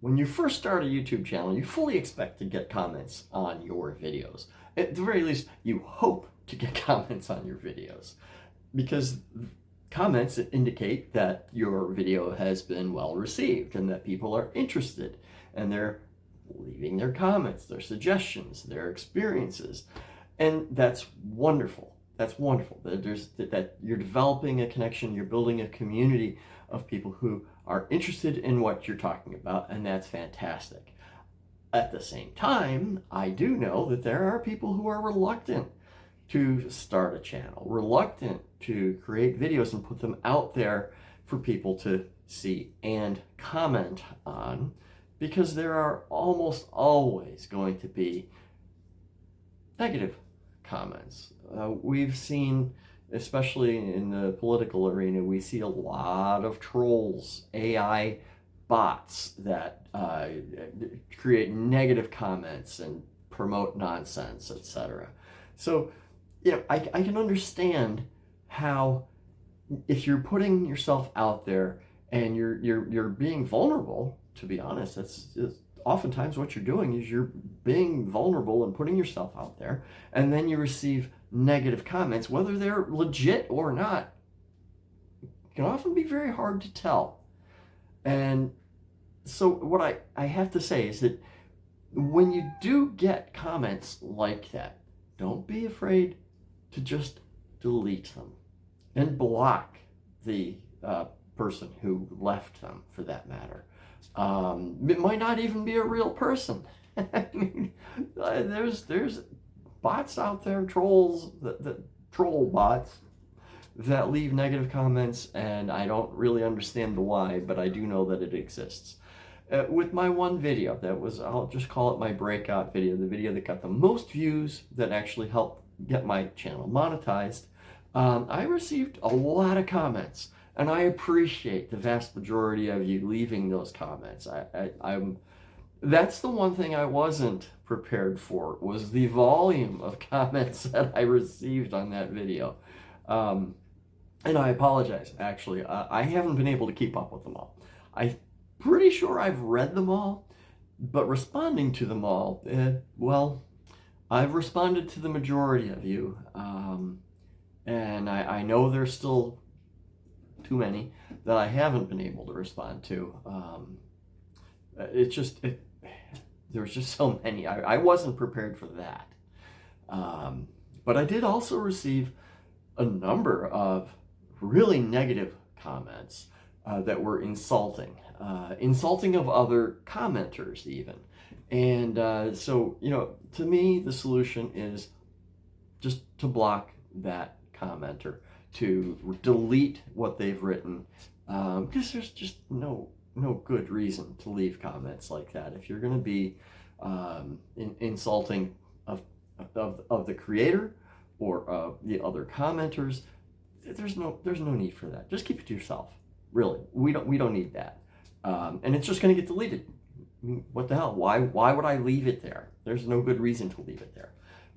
when you first start a YouTube channel, you fully expect to get comments on your videos. At the very least, you hope to get comments on your videos, because comments indicate that your video has been well received and that people are interested and they're leaving their comments, their suggestions, their experiences. And that's wonderful. That's wonderful. That you're developing a connection, you're building a community of people who are interested in what you're talking about, and that's fantastic. At the same time, I do know that there are people who are reluctant to start a channel, reluctant to create videos and put them out there for people to see and comment on, because there are almost always going to be negative comments. We've seen, especially in the political arena, we see a lot of trolls, AI bots that create negative comments and promote nonsense, etc. So, I can understand how, if you're putting yourself out there and you're being vulnerable, to be honest, that's oftentimes what you're doing is you're being vulnerable and putting yourself out there, and then you receive negative comments, whether they're legit or not. It can often be very hard to tell. And so what I have to say is that when you do get comments like that, don't be afraid to just delete them and block the person who left them, for that matter. It might not even be a real person. I mean, there's bots out there, trolls, that troll bots that leave negative comments, and I don't really understand the why, but I do know that it exists. With my one video, I'll just call it my breakout video, the video that got the most views, that actually helped get my channel monetized, I received a lot of comments, and I appreciate the vast majority of you leaving those comments. That's the one thing I wasn't prepared for, was the volume of comments that I received on that video. And I apologize, actually. I haven't been able to keep up with them all. I'm pretty sure I've read them all, but responding to them all, well, I've responded to the majority of you, and I know there's still too many that I haven't been able to respond to. There was just so many. I wasn't prepared for that. But I did also receive a number of really negative comments that were insulting of other commenters even. And so, to me, the solution is just to block that commenter, to delete what they've written, because there's just no good reason to leave comments like that. If you're going to be insulting of the creator or of the other commenters, there's no need for that. Just keep it to yourself. Really, we don't need that, and it's just going to get deleted. I mean, what the hell? Why would I leave it there? There's no good reason to leave it there.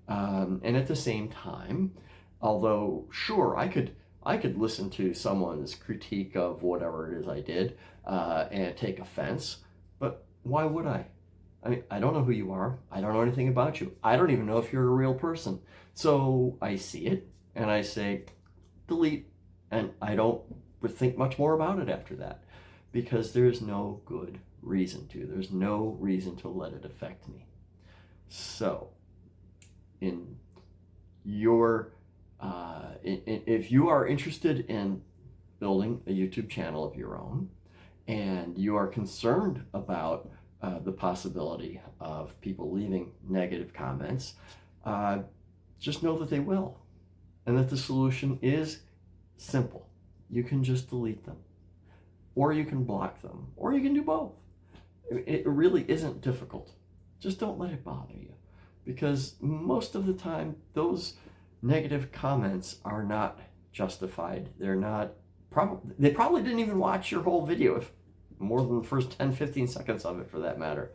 And at the same time, although sure, I could listen to someone's critique of whatever it is I did and take offense, but why would I? I mean, I don't know who you are. I don't know anything about you. I don't even know if you're a real person. So I see it and I say, delete, and I don't think much more about it after that, because there's no good reason to. There's no reason to let it affect me. So, if you are interested in building a YouTube channel of your own, and you are concerned about the possibility of people leaving negative comments, just know that they will, and that the solution is simple. You can just delete them, or you can block them, or you can do both. It really isn't difficult. Just don't let it bother you, because most of the time those negative comments are not justified. They probably didn't even watch your whole video, if more than the first 10-15 seconds of it, for that matter.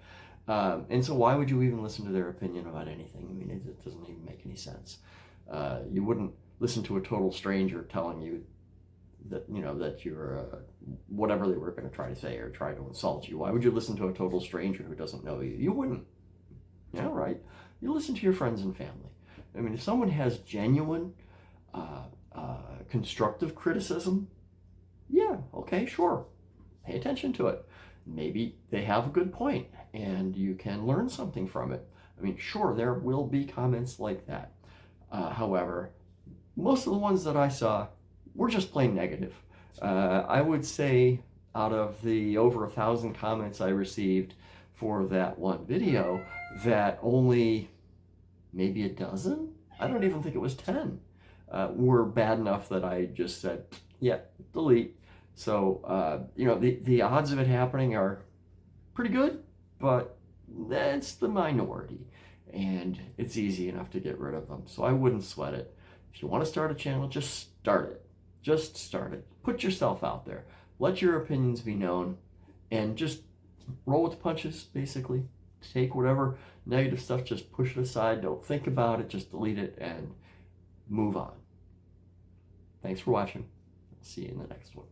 And so why would you even listen to their opinion about anything? I mean, it doesn't even make any sense. You wouldn't listen to a total stranger telling you that you're whatever they were going to try to say or try to insult you. Why would you listen to a total stranger who doesn't know you? You wouldn't. Yeah, right. You listen to your friends and family. I mean, if someone has genuine constructive criticism, yeah, okay, sure. Pay attention to it. Maybe they have a good point and you can learn something from it. I mean, sure, there will be comments like that. However, most of the ones that I saw were just plain negative. I would say out of the over 1,000 comments I received for that one video, that only maybe a dozen, I don't even think it was 10, were bad enough that I just said, yeah, delete. So, the odds of it happening are pretty good, but that's the minority. And it's easy enough to get rid of them. So I wouldn't sweat it. If you want to start a channel, just start it. Just start it. Put yourself out there. Let your opinions be known. And just roll with the punches, basically. Take whatever negative stuff, just push it aside. Don't think about it. Just delete it and move on. Thanks for watching. I'll see you in the next one.